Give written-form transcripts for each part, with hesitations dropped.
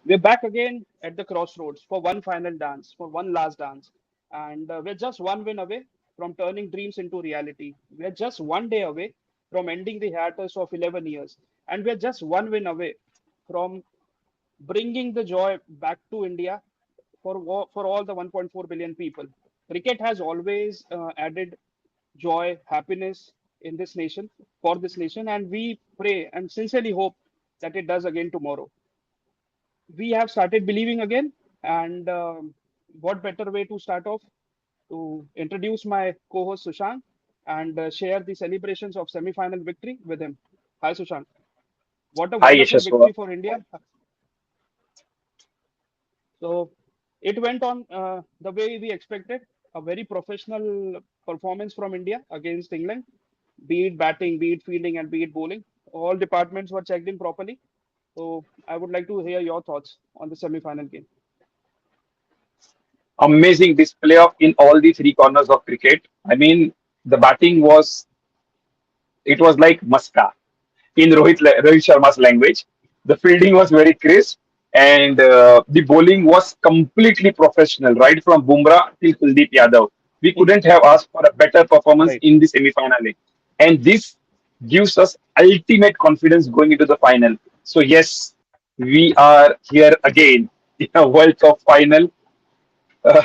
We're back again at the crossroads for one final dance, for one last dance. And we're just one win away from turning dreams into reality. We're just one day away from ending the hiatus of 11 years. And we're just one win away from bringing the joy back to India for all the 1.4 billion people. Cricket has always added joy, happiness in this nation, for this nation, and we pray and sincerely hope that it does again tomorrow. We have started believing again. And what better way to start off to introduce my co-host Sushant and share the celebrations of semi-final victory with him. Hi Sushant. What a Hi, wonderful Yashaswa. victory for India. So it went on the way we expected. A very professional performance from India against England, be it batting, be it fielding, and be it bowling. All departments were checked in properly. So I would like to hear your thoughts on the semi-final game. Amazing display of in all the three corners of cricket. I mean, the batting was it was like muska in Rohit Sharma's language. The fielding was very crisp, and the bowling was completely professional, right from Bumrah till Kuldeep Yadav. We Mhm. couldn't have asked for a better performance Right. in the semi-final, and this gives us ultimate confidence going into the final. So yes, we are here again in a World Cup final. Uh,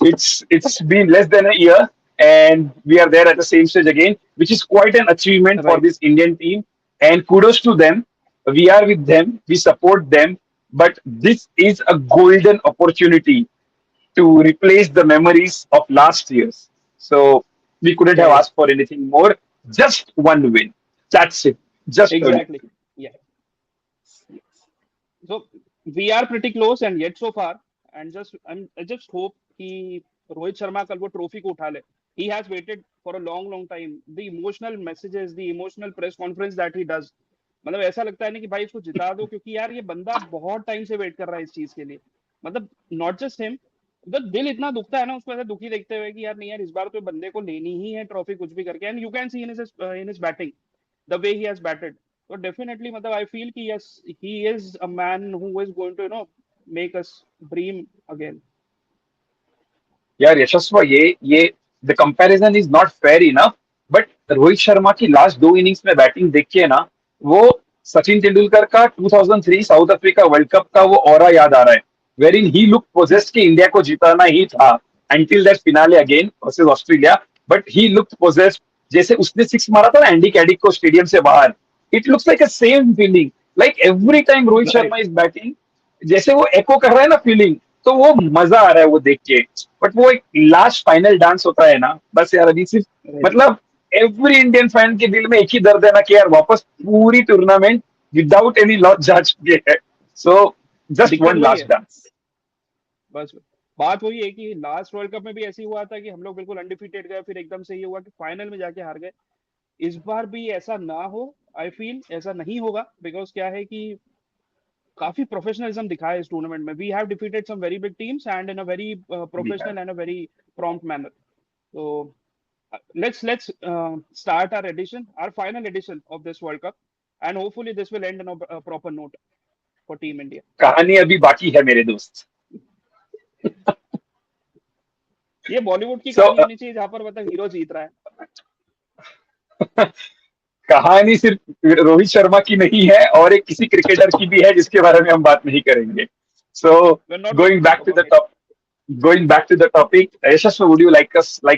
it's been less than a year, and we are there at the same stage again, which is quite an achievement for Right. this Indian team. And kudos to them. We are with them. We support them. But this is a golden opportunity to replace the memories of last years. So we couldn't have Correct. asked for anything more. Just one win. That's it. Just a win. Exactly. Yeah. So we are pretty close, and yet so far, and I just hope कि रोहित शर्मा कल वो trophy को उठा ले. He has waited for a long, long time. The emotional messages, the emotional press conference that he does. मतलब ऐसा लगता है ना कि भाई इसको जिता दो क्योंकि यार ये बंदा बहुत टाइम से वेट कर रहा है इस चीज के लिए. मतलब नॉट जस्ट हिम. मतलब दिल इतना दुखता है ना उसको ऐसा दुखी देखते हुए कि यार नहीं यार इस बार तो बंदे को लेनी ही है ट्रॉफी कुछ भी करके. And you can see in his batting the way he has batted. So definitely, matlab, I feel कि yes, he is a man who is going to make us dream again. यार यशस्वा ये the comparison is not fair enough but Rohit Sharma की last दो innings में batting देखिए ना वो सचिन तेंदुलकर का 2003 साउथ अफ्रीका वर्ल्ड कप का वो ऑरा याद आ रहा है where in he look possessed कि इंडिया को जिताना ही था until that finale again versus Australia but he look possessed जैसे उसने सिक्स मारा था ना एंडी कैडिक को स्टेडियम से बाहर it looks like a same feeling like every time Rohit Right. Sharma is batting जैसे वो एको कर रहा है ना फीलिंग तो वो मजा आ रहा है वो देख के बट वो एक लास्ट फाइनल डांस होता है ना बस यार अभी सिर्फ Right. मतलब एवरी इंडियन फैन के दिल में एक ही दर्द है ना कि यार वापस पूरी टूर्नामेंट विदाउट एनी लॉस जा चुकी है सो जस्ट दिक्कत वन वही लास्ट है. डांस बस बात वही है कि लास्ट वर्ल्ड कप में भी ऐसी हुआ था कि हम लोग बिल्कुल अनडिफिटेड गए, फिर एकदम से ये हुआ कि फाइनल में जाके हार गए. इस बार भी ऐसा ना हो. आई फील ऐसा नहीं होगा बिकॉज क्या है कि काफी प्रोफेशनलिज्म दिखाया इस टूर्नामेंट में. We have defeated some very big teams and in a very भी है professional and a very prompt manner. So let's start our edition, our final edition of this World Cup, and hopefully this will end on a proper note for Team India. कहानी अभी बाकी है मेरे दोस्त ये बॉलीवुड की सो कहानी होनी चाहिए जहां पर मतलब हीरो जीत रहा है. कहानी सिर्फ रोहित शर्मा की नहीं है और एक किसी क्रिकेटर की भी है जिसके बारे में हम बात नहीं करेंगे so We're not going going to talk back to about the it. going back to the topic, Yashasva, would you like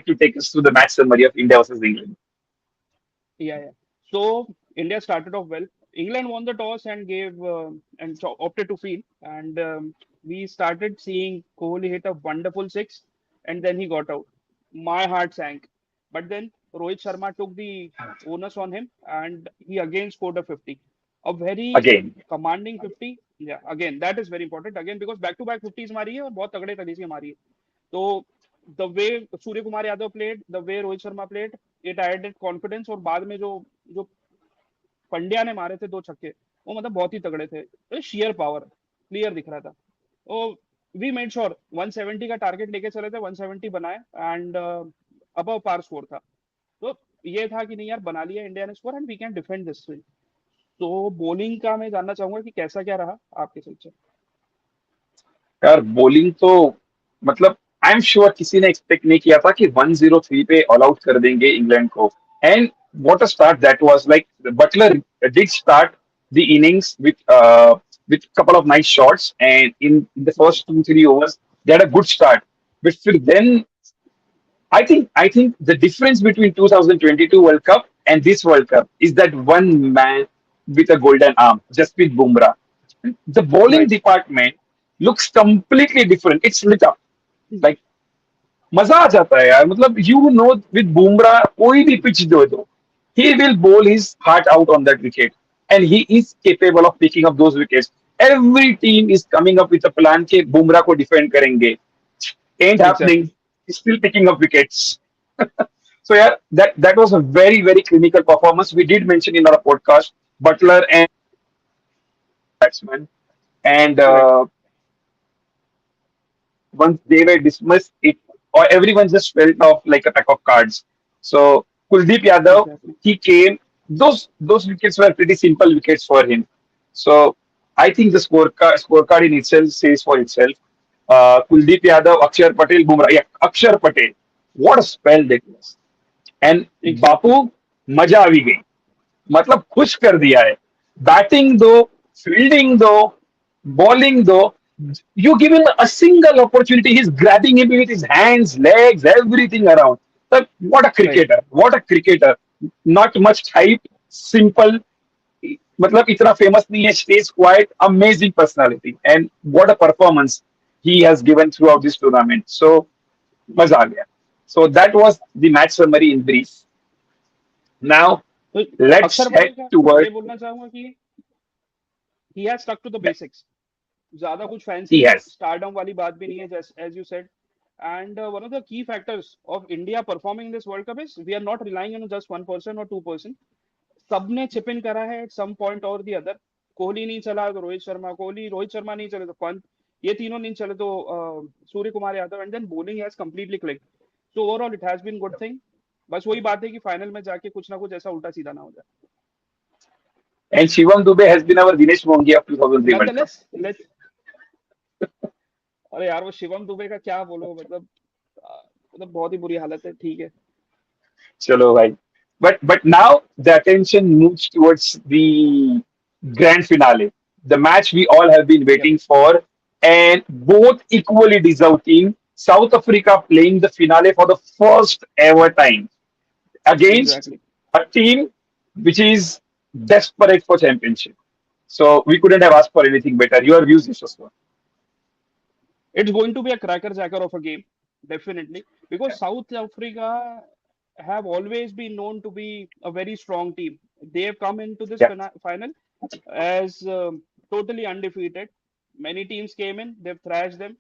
to take us through the match summary of India versus England? Yeah, yeah. So India started off well. England won the toss and gave opted to field, and we started seeing Kohli hit a wonderful six, and then he got out. My heart sank, but then Rohit Sharma took the onus on him, and he again scored a 50, a very Again, commanding 50. Yeah, again that is very important again because back to back 50s मारी है और बहुत तगड़े तरीके से मारी है. तो the way Surya Kumar Yadav played, the way Rohit Sharma played, it added confidence. और बाद में जो जो पंड्या ने मारे थे दो छक्के, वो मतलब बहुत ही तगड़े थे. तो शेयर पावर क्लियर दिख रहा था. तो वी मेड श्योर 170 का टारगेट लेके चले थे, 170 बनाए एंड अबव पार स्कोर था. तो ये था कि नहीं यार बना लिया इंडिया ने score and we can defend this. तो बॉलिंग का मैं जानना चाहूंगा कि कैसा क्या रहा आपके हिसाब यार बॉलिंग तो मतलब आई एम श्योर किसी ने एक्सपेक्ट नहीं किया था कि 103 पे ऑल आउट कर देंगे इंग्लैंड को. And what a start that was. Like Buttler did start the innings with couple of nice shots, and in the से? first 2 3 overs they had a good start. But then I think the difference between 2022 World Cup and this World Cup is that one man with a golden arm, Jasprit Bumrah. The bowling Right. department looks completely different. It's lit up. Like मजा आ जाता है यार. मतलब you know with Bumrah कोई भी pitch दो he will bowl his heart out on that wicket, and he is capable of picking up those wickets. Every team is coming up with a plan कि Bumrah को defend करेंगे. Ain't happening. Exactly. He's still picking up wickets. So yeah, that was a very very clinical performance. We did mention in our podcast Butler and batsman, and Right. once they were dismissed, it or everyone just felt off like a pack of cards. So Kuldeep Yadav, Exactly. he came. Those wickets were pretty simple wickets for him. So I think the scorecard in itself says for itself. Kuldeep Yadav, Akshar Patel, Bumrah. Yeah, Akshar Patel. What a spell that was. And Exactly. बापू मजा आ भी गई. मतलब खुश कर दिया है. Batting दो, fielding दो, bowling दो. You give him a single opportunity, he's grabbing him with his hands, legs, everything around. So what a Right. cricketer, what a cricketer. Not much hype, simple. मतलब इतना फेमस नहीं है, stays quiet, amazing personality, and what a performance he has given throughout this tournament. So मजा आ गया. So that was the match summary in brief. Now तो let's अक्षर head Patel का ये toward. बोलना चाहूंगा कि he has stuck to the basics. ज्यादा कुछ फैंसी He has. स्टारडम वाली बात भी नहीं है, as you said. And one of the key factors of India performing this World Cup is we are not relying on just one person or two person. सबने chip इन करा है at some point और the other. Kohli नहीं चला तो रोहित शर्मा, कोहली रोहित शर्मा नहीं चले तो पंत, ये तीनों नहीं चले तो Surya Kumar Yadav, and then bowling has completely click. So overall it has been good thing. बस वही बात है कि फाइनल में जाके कुछ ना कुछ ऐसा उल्टा सीधा ना हो जाए. And Shivam Dubey has been our Dinesh Mongi of 2003 World Cup. Nonetheless let's. अरे यार वो शिवम दुबे का क्या बोलो, मतलब मतलब बहुत ही बुरी हालत है. ठीक है. Chalo bhai. But now the attention moves towards the grand finale, the match we all have been Yep. waiting for, and both equally deserved team. South Africa playing the finale for the first ever time against Exactly. a team which is desperate for championship. So we couldn't have asked for anything better. Your views, Yashaswa? It's going to be a cracker jacker of a game, definitely, because South Africa have always been known to be a very strong team. They have come into this Yeah. final as totally undefeated. Many teams came in, they've thrashed them.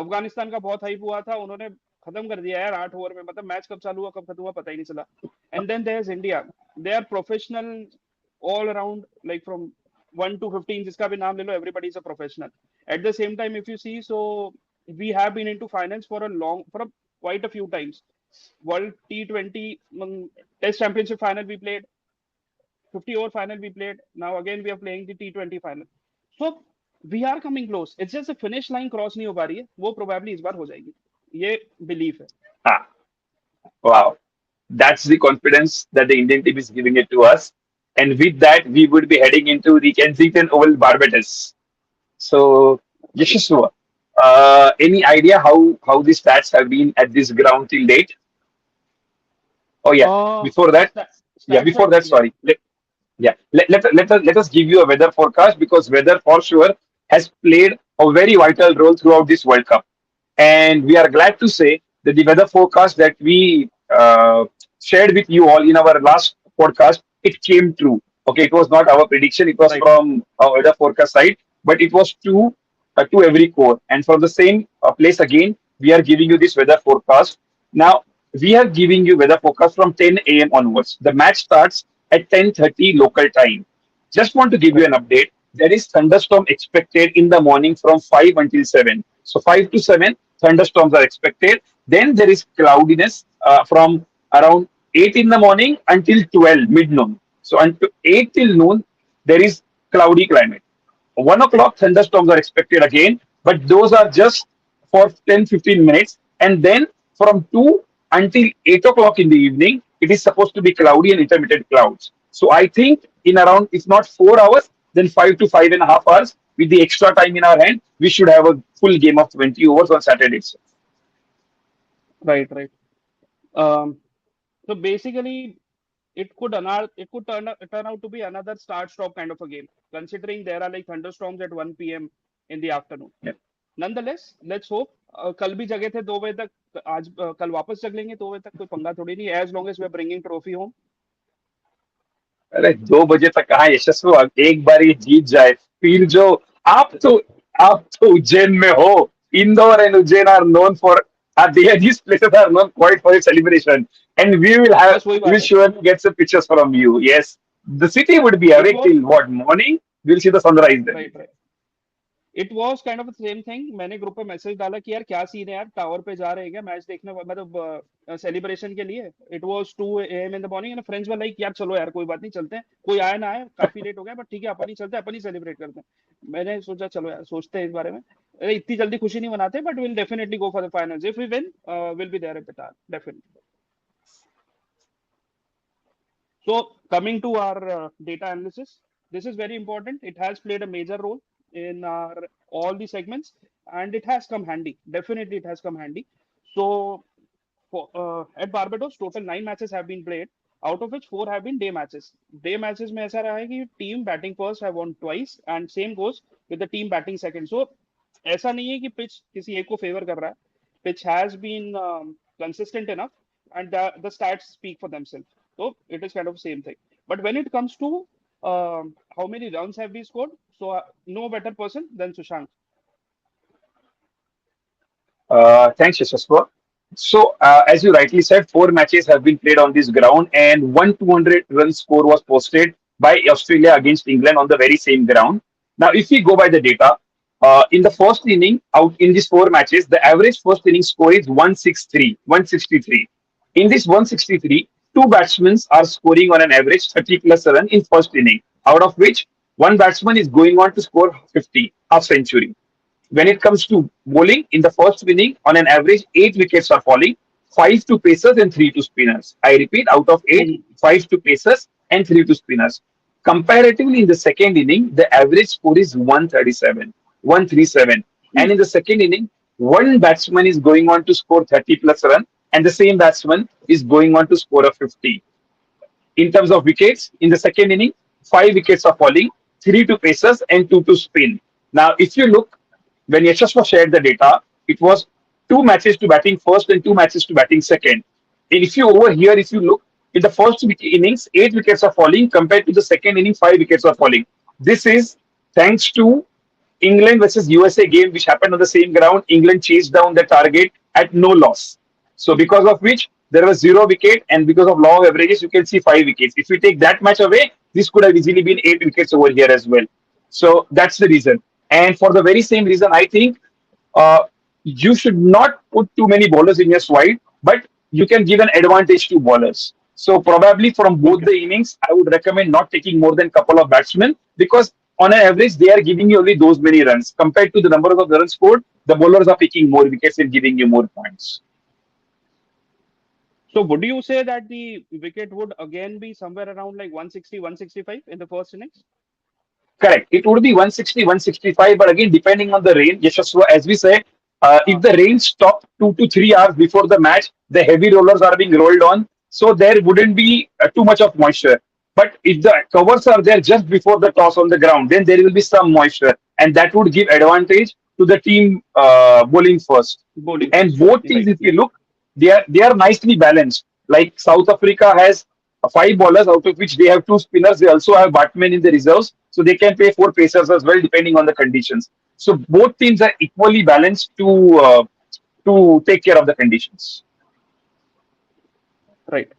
Afghanistan का बहुत hype हुआ था, उन्होंने खत्म कर दिया यार 8 over में. मतलब मैच कब चालू हुआ कब खत्म हुआ पता ही नहीं चला. And then there is India. They are professional all around, like from 1 to 15, जिसका भी नाम ले लो, everybody is a professional. At the same time if you see, so we have been into finals for a long, for a, quite a few times. World T20 Test Championship final we played, 50 over final we played. Now again we are playing the T20 final. So we are coming close. It's just a finish line cross नहीं हो पा रही है. वो probably इस बार हो जाएगी. ये belief है. Ah, wow. That's the confidence that the Indian team is giving it to us. And with that, we would be heading into the Kensington Oval, Barbados. So, Yashaswa, any idea how the stats have been at this ground till date? Oh yeah, Uh, before that, yeah, stats before wise, that, yeah. sorry. Let us give you a weather forecast, because weather for sure has played a very vital role throughout this World Cup. And we are glad to say that the weather forecast that we shared with you all in our last podcast, it came true. Okay, it was not our prediction, it was Right. from our weather forecast side, but it was to every core. And from the same place again, we are giving you this weather forecast. Now, we are giving you weather forecast from 10 a.m. onwards. The match starts at 10:30 local time. Just want to give you Right. an update. There is thunderstorm expected in the morning from 5 until 7. So 5 to 7, thunderstorms are expected. Then there is cloudiness from around 8 in the morning until 12 mid noon. So until 8 till noon, there is cloudy climate. 1 o'clock thunderstorms are expected again, but those are just for 10-15 minutes. And then from 2 until 8 o'clock in the evening, it is supposed to be cloudy and intermittent clouds. So I think in around, if not 4 hours, then 5 to 5.5 hours with the extra time in our hand, we should have a full game of 20 overs on Saturday itself. Right, right. Um, so basically, it could turn out to be another start stop kind of a game, considering there are like thunderstorms at 1 p.m. in the afternoon. Yeah. Nonetheless, let's hope. कल भी जगे थे 2 बजे तक, आज कल वापस जग लेंगे 2 बजे तक, कोई पंगा थोड़ी नहीं, as long as we are bringing trophy home. अरे 2 बजे तक कहाँ यशस्वी, एक बार ये जीत जाए फिर जो, आप तो आप तो उज्जैन में हो. Indore and Ujjain are known for, these places are known quite for its celebration, and बस वही we बात will है. surely get some pictures from you. Yes, the city would be It awake was till what, morning. We'll see the sunrise then. right, right. It was kind of same thing. मैंने group पे message डाला कि यार क्या scene है यार, tower पे जा रहे हैं क्या मैच देखने, मतलब सेलिब्रेशन के लिए. It was 2 AM in the morning and friends were like यार चलो यार कोई बात नहीं, चलते हैं, कोई आया ना आए, काफी लेट हो गया बट ठीक है, अपन ही चलते हैं, अपन ही सेलिब्रेट करते हैं. मैंने सोचा चलो यार सोचते हैं इस बारे में. अरे इतनी जल्दी खुशी नहीं मनाते, but will definitely go for the finals. If we win, will be there at the tar definitely. So coming to our data analysis, this is very important. It has played a major role in our all the segments, and it has come handy. Definitely, it has come handy. So at Barbados, total 9 matches have been played, out of which four have been day matches. Day matches में ऐसा रहा है कि team batting first have won twice, and same goes with the team batting second. So ऐसा नहीं है कि pitch किसी एक को favor कर रहा है. Pitch has been consistent enough, and the stats speak for themselves. So it is kind of the same thing. But when it comes to how many runs have we scored, so no better person than Sushank. Thanks, Yashaswa. So, as you rightly said, 4 matches have been played on this ground, and one 200-run score was posted by Australia against England on the very same ground. Now, if we go by the data, in the first inning, out in these 4 matches, the average first inning score is 163. In this 163, two batsmen are scoring on an average 30 plus run in first inning, out of which one batsman is going on to score 50, half century. When it comes to bowling, in the first inning, on an average, 8 wickets are falling, 5 to pacers and 3 to spinners. I repeat, out of eight, Mhm. 5 to pacers and 3 to spinners. Comparatively, in the second inning, the average score is 137. And in the second inning, one batsman is going on to score 30 plus run, and the same batsman is going on to score a 50. In terms of wickets, in the second inning, 5 wickets are falling, 3 to pacers and 2 to spin. Now, if you look, when Yashaswa shared the data, it was 2 matches to batting first and 2 matches to batting second. And if you over here, if you look, in the first innings, 8 wickets are falling compared to the second inning, 5 wickets are falling. This is thanks to England versus USA game, which happened on the same ground. England chased down the target at no loss. So because of which there was 0 wicket, and because of law of averages, you can see 5 wickets. If we take that match away, this could have easily been 8 wickets over here as well. So that's the reason. And for the very same reason, I think uh, you should not put too many bowlers in your side, but you can give an advantage to bowlers. So probably from both Okay. the innings, I would recommend not taking more than couple of batsmen, because on an average they are giving you only those many runs compared to the number of the runs scored. The bowlers are picking more wickets and giving you more points. So would you say that the wicket would again be somewhere around like 160, 165 in the first innings? Correct. It would be 160, 165, but again, depending on the rain, Yashaswa, as we say, if Uh, the rain stopped 2 to 3 hours before the match, the heavy rollers are being rolled on, so there wouldn't be too much of moisture. But if the covers are there just before the toss on the ground, then there will be some moisture, and that would give advantage to the team bowling first. bowling And first. both teams, Right. if you look, they are nicely balanced. Like South Africa has 5 bowlers, out of which they have 2 spinners. They also have batmen in the reserves, so they can play 4 pacers as well, depending on the conditions. So both teams are equally balanced to take care of the conditions. Right.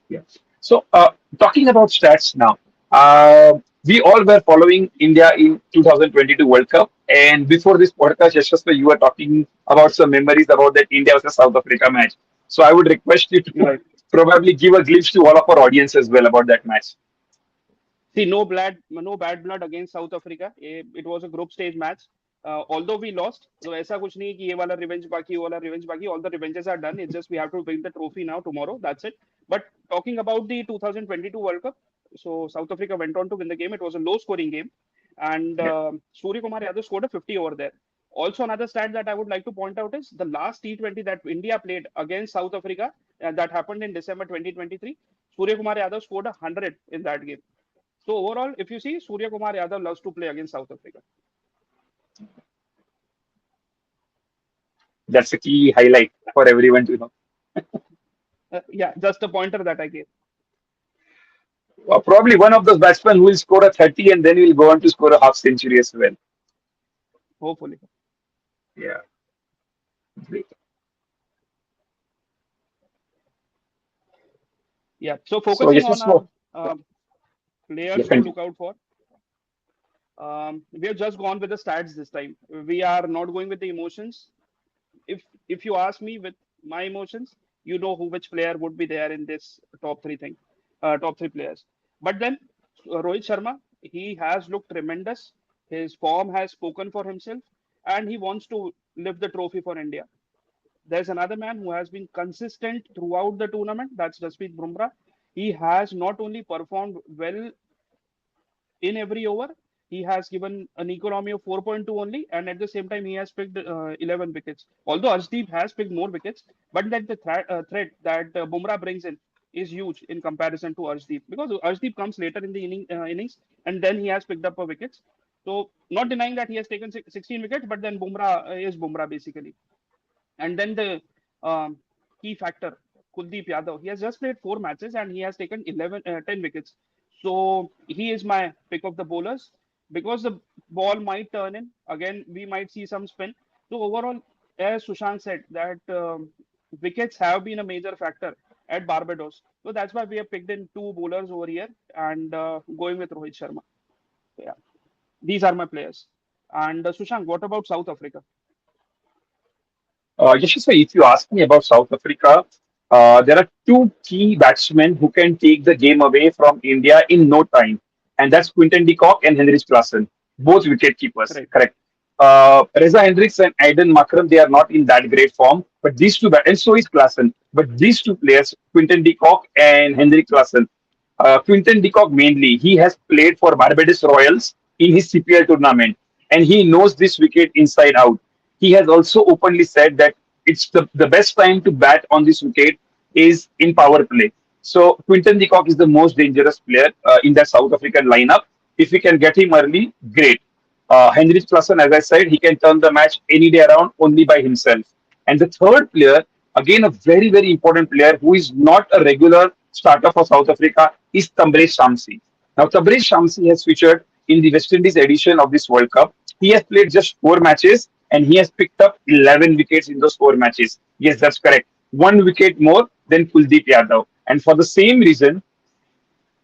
Yeah. So, talking about stats now, we all were following India in 2022 World Cup, and before this podcast, Yashasva, you were talking about some memories about that India versus South Africa match. So, I would request you to Right. probably give a glimpse to all of our audience as well about that match. See, no bad blood against South Africa. It was a group stage match. Although we lost, तो ऐसा कुछ नहीं है कि ये वाला revenge बाकी, वो वाला revenge बाकी. All the revenges are done. It's just we have to win the trophy now tomorrow. That's it. But talking about the 2022 World Cup, so South Africa went on to win the game. It was a low-scoring game, and Yeah. Surya Kumar Yadav scored a 50 over there. Also, another stat that I would like to point out is the last T20 that India played against South Africa that happened in December 2023. Surya Kumar Yadav scored 100 in that game. So overall, if you see, Surya Kumar Yadav loves to play against South Africa. That's a key highlight for everyone to know. Yeah, just a pointer that I gave. Probably one of those batsmen who will score a 30 and then will go on to score a half century as well. Hopefully. Yeah. Great. Yeah. So So focusing yes, on just our go. Yeah, players to continue. look out for, we have just gone with the stats this time. We are not going with the emotions. If you ask me with my emotions, you know who which player would be there in this top three players. But then Rohit Sharma, he has looked tremendous. His form has spoken for himself, and he wants to lift the trophy for India. There's another man who has been consistent throughout the tournament. That's Jasprit Bumrah. He has not only performed well in every over, he has given an economy of 4.2 only, and at the same time, he has picked 11 wickets. Although Arshdeep has picked more wickets, but that the threat that Bumrah brings in is huge in comparison to Arshdeep because Arshdeep comes later in the innings and then he has picked up a wickets. So, not denying that he has taken 16 wickets, but then Bumrah is Bumrah basically. And then the um, key factor, Kuldeep Yadav, he has just played 4 matches and he has taken 10 wickets. So he is my pick of the bowlers because the ball might turn in. Again, we might see some spin. So overall, as Sushant said, that wickets have been a major factor at Barbados. So that's why we have picked in 2 bowlers over here and going with Rohit Sharma. So, yeah, these are my players. And Sushant, what about South Africa? Yashasva, if you ask me about South Africa, there are two key batsmen who can take the game away from India in no time, and that's Quinton de Kock and Henrik Klassen, both wicket keepers. Right. Correct. Reza Hendricks and Aiden Makram, they are not in that great form, but these two, and so is Klassen. But these two players, Quinton de Kock and Henrik Klassen, Quinton de Kock mainly, he has played for Barbados Royals in his CPL tournament, and he knows this wicket inside out. He has also openly said that it's the best time to bat on this wicket is in power play. So Quinton de Kock is the most dangerous player in that South African lineup. If we can get him early, great. Henrik Klassen, as I said, he can turn the match any day around only by himself. And the third player, again a very, very important player who is not a regular starter for South Africa, is Tabraiz Shamsi. Now, Tabraiz Shamsi has featured in the West Indies edition of this World Cup. He has played just 4 matches and he has picked up 11 wickets in those 4 matches. Yes, that's correct. 1 wicket more than Kuldeep Yadav. And for the same reason,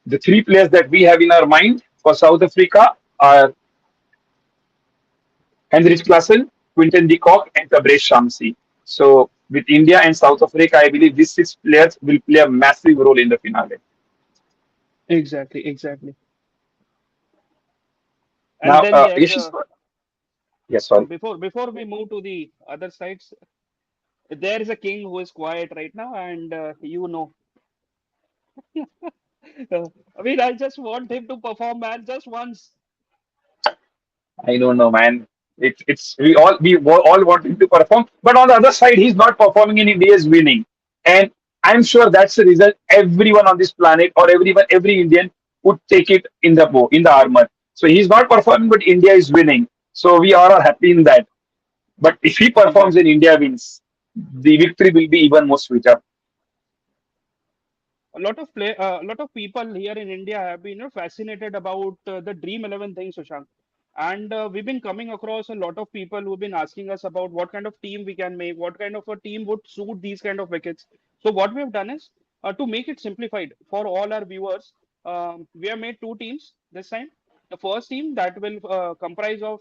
the three players that we have in our mind for South Africa are Henrik Klassen, Quinton de Kock, and Tabraiz Shamsi. So, with India and South Africa, I believe these 6 players will play a massive role in the finale. Exactly, exactly. And Now, then there's Yashish, a yes, sorry. before we move to the other sides, there is a king who is quiet right now, and you know, I mean, I just want him to perform, man, just once. I don't know, man. It's we all want him to perform, but on the other side, he's not performing and India is winning. And I'm sure that's the result. Everyone on this planet or every Indian would take it in the bow, in the armor. So he's not performing, but India is winning. So we all are happy in that. But if he performs and Exactly. India wins, the victory will be even more sweeter. A lot of people here in India have been, fascinated about the Dream 11 thing, Sushant. And we've been coming across a lot of people who've been asking us about what kind of team we can make, what kind of a team would suit these kind of wickets. So what we have done is to make it simplified for all our viewers. We have made 2 teams this time. The first team that will comprise of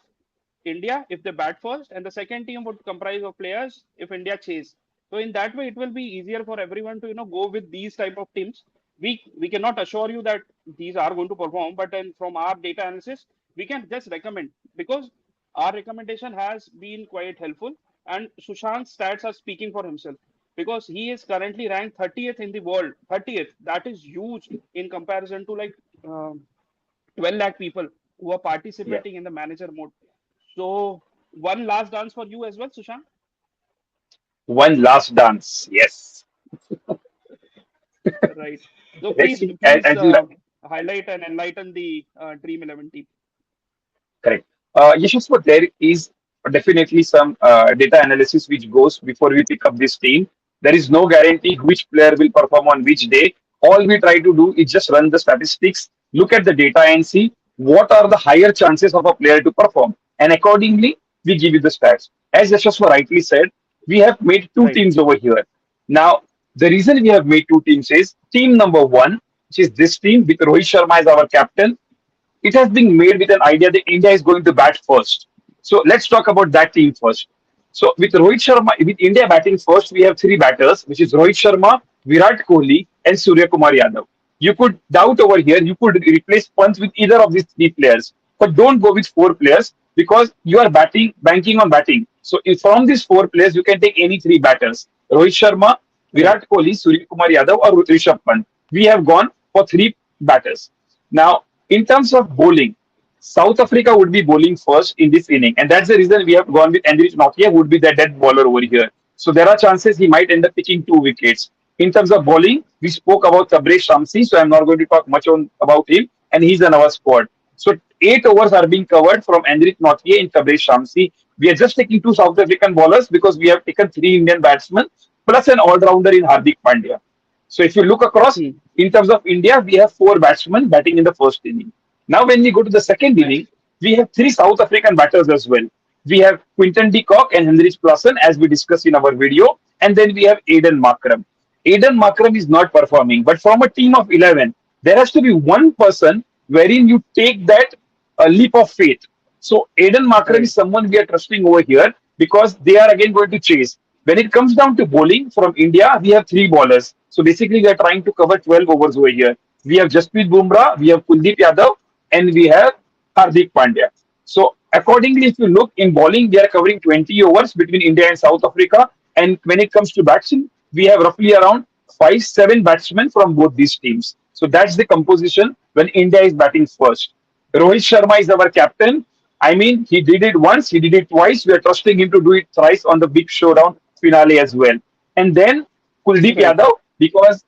India if they bat first, and the second team would comprise of players if India chase. So in that way, it will be easier for everyone to go with these type of teams. we cannot assure you that these are going to perform, but then from our data analysis, we can just recommend, because our recommendation has been quite helpful. And Sushant's stats are speaking for himself, because he is currently ranked 30th in the world. 30th, that is huge in comparison to like 12 lakh people who are Yeah. participating in the manager mode. So, one last dance for you as well, Sushant. One last dance. Yes. Right. So Let's please, see. please As you highlight and enlighten the Dream 11 team. correct. Yashaswa, there is definitely some data analysis which goes before we pick up this team. There is no guarantee which player will perform on which day. All we try to do is just run the statistics, look at the data, and see what are the higher chances of a player to perform. And accordingly, we give you the stats. As Yashaswa rightly said, we have made two Right. teams over here. Now, the reason we have made two teams is team number one, which is this team with Rohit Sharma as our captain. It has been made with an idea that India is going to bat first. So let's talk about that team first. So with Rohit Sharma, with India batting first, we have three batters, which is Rohit Sharma, Virat Kohli, and Surya Kumar Yadav. You could doubt over here, you could replace Pant with either of these three players, but don't go with four players because you are batting, banking on batting. So if from these four players, you can take any three batters: Rohit Sharma, Right. Virat Kohli, Surya Kumar Yadav, or Rishabh Pant. We have gone for three batters. Now, in terms of bowling, South Africa would be bowling first in this inning, and that's the reason we have gone with Enrich Nokia, who would be the dead bowler over here. So there are chances he might end up picking two wickets. In terms of bowling, we spoke about Tabrez Shamsi, so I'm not going to talk much on about him, and he's in our squad. So 8 overs are being covered from Enrich Nokia and Tabrez Shamsi. We are just taking two South African bowlers because we have taken three Indian batsmen plus an all-rounder in Hardik Pandya. So if you look across, Hmm. in terms of India, we have four batsmen batting in the first inning. Now, when we go to the second Nice. inning, we have three South African batters as well. We have Quinton de Kock and Hendrich Klassen, as we discussed in our video, and then we have Aiden Markram. Aiden Markram is not performing, but from a team of 11, there has to be one person wherein you take that leap of faith. So Aiden Markram Right. is someone we are trusting over here because they are again going to chase. When it comes down to bowling from India, we have three bowlers. So basically, we are trying to cover 12 overs over here. We have Jasprit Bumrah, we have Kuldeep Yadav, and we have Hardik Pandya. So accordingly, if you look in bowling, we are covering 20 overs between India and South Africa. And when it comes to batsmen, we have roughly around 5, 7 batsmen from both these teams. So that's the composition when India is batting first. Rohit Sharma is our captain. I mean, he did it once, he did it twice. We are trusting him to do it thrice on the big showdown finale as well. And then Kuldeep Right. Yadav, because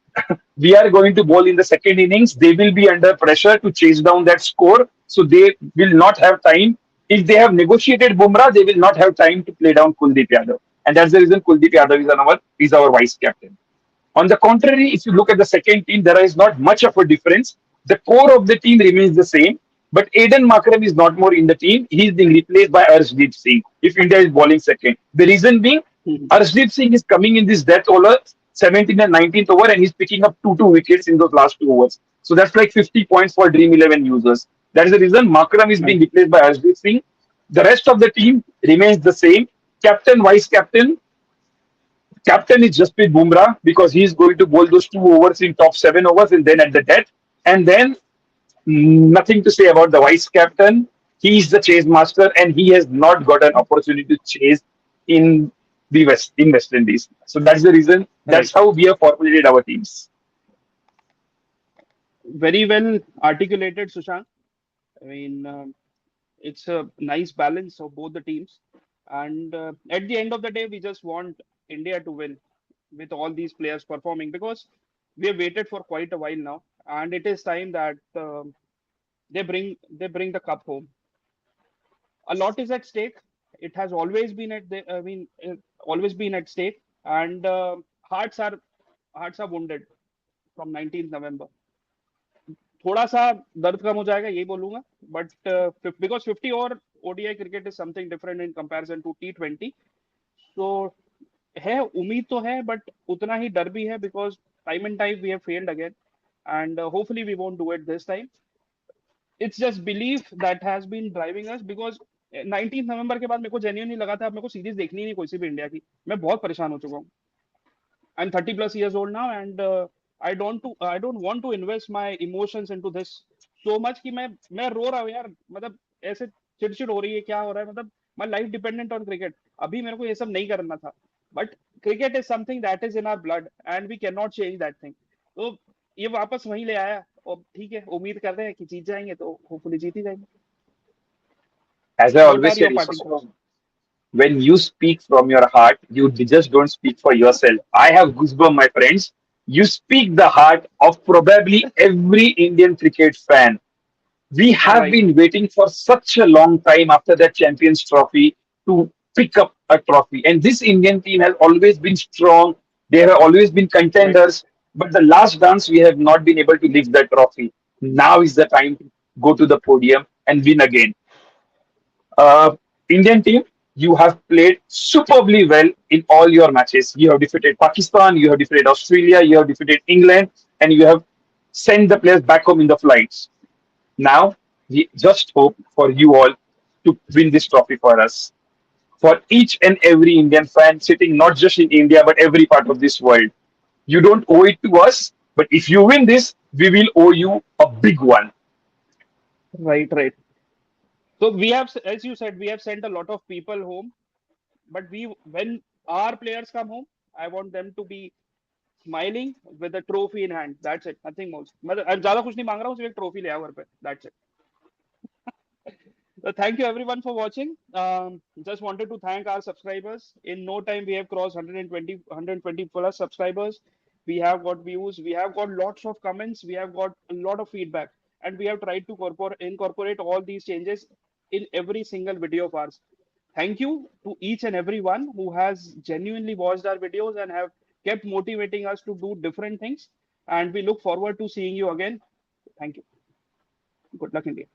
we are going to bowl in the second innings, they will be under pressure to chase down that score. So they will not have time. If they have negotiated Bumrah, they will not have time to play down Kuldeep Yadav. And that's the reason Kuldeep Yadav is our vice captain. On the contrary, if you look at the second team, there is not much of a difference. The core of the team remains the same, but Aiden Markram is not more in the team. He is being replaced by Arshdeep Singh if India is bowling second. The reason being, Mhm. Arshdeep Singh is coming in this death over 17th and 19th over and he's picking up two wickets in those last 2 overs. So that's like 50 points for Dream 11 users. That is the reason Markram is being Nice. replaced by Arshdeep Singh. The rest of the team remains the same. Captain, vice captain, captain is Jasprit Bumrah because he's going to bowl those 2 overs in top 7 overs and then at the death. And then nothing to say about the vice captain. He's the chase master and he has not got an opportunity to chase in the West Indies. So that's the reason. That's Right. how we have formulated our teams. Very well articulated, Sushant. I mean, it's a nice balance of both the teams. And at the end of the day, we just want India to win with all these players performing, because we have waited for quite a while now, and it is time that they bring the cup home. A lot is at stake. It has always been always been at stake, and hearts are wounded from 19th November. थोड़ा सा दर्द कम हो जाएगा यही बोलूंगा, but because 50 और ODI cricket is something different in comparison to T20. तो है, उम्मीद तो है, बट उतना ही डर भी है, because time and time we have failed again, and hopefully we won't do it this time. It's just belief that has been driving us, because 19 November के बाद मेरे को जेन्युइनली लगा था अब मेरे को सीरीज देखनी ही नहीं कोई सी भी इंडिया की. मैं बहुत परेशान हो चुका हूँ. I am 30+ years old now, and I don't want to invest my emotions into this so much कि मैं रो रहा हूँ यार, मतलब ऐसे चिड़चिड़ हो रही है, क्या हो रहा है, मतलब my life dependent on cricket. अभी मेरे को ये सब नहीं करना था, but cricket is something that is in our blood and we cannot change that thing. तो ये वापस वहीं ले आया, और ठीक है, उम्मीद कर रहे हैं कि जीत जाएंगे, तो होपफुली जीत ही जाएंगे. As I What always are said, your parting Yashasva, thoughts? when you speak from your heart, you just don't speak for yourself. I have goosebumps, my friends. You speak the heart of probably every Indian cricket fan. We have Right, been waiting for such a long time after that Champions Trophy to pick up a trophy. And this Indian team has always been strong. They have always been right, contenders. But the last dance, we have not been able to lift that trophy. Now is the time to go to the podium and win again. Uh, Indian team, you have played superbly well in all your matches. You have defeated Pakistan, you have defeated Australia, you have defeated England, and you have sent the players back home in the flights. Now, we just hope for you all to win this trophy for us. For each and every Indian fan sitting not just in India but every part of this world. You don't owe it to us, but if you win this, we will owe you a big one. right. So we have, as you said, we have sent a lot of people home, but when our players come home, I want them to be smiling with a trophy in hand. That's it. Nothing more. मतलब अब ज्यादा कुछ नहीं मांग रहा हूँ, सिर्फ एक ट्रॉफी ले आओ घर पे. That's it. So thank you everyone for watching. Just wanted to thank our subscribers. In no time, we have crossed 120 plus subscribers. We have got views. We have got lots of comments. We have got a lot of feedback. And we have tried to incorporate all these changes in every single video of ours. Thank you to each and everyone who has genuinely watched our videos and have kept motivating us to do different things. And we look forward to seeing you again. Thank you. Good luck, India.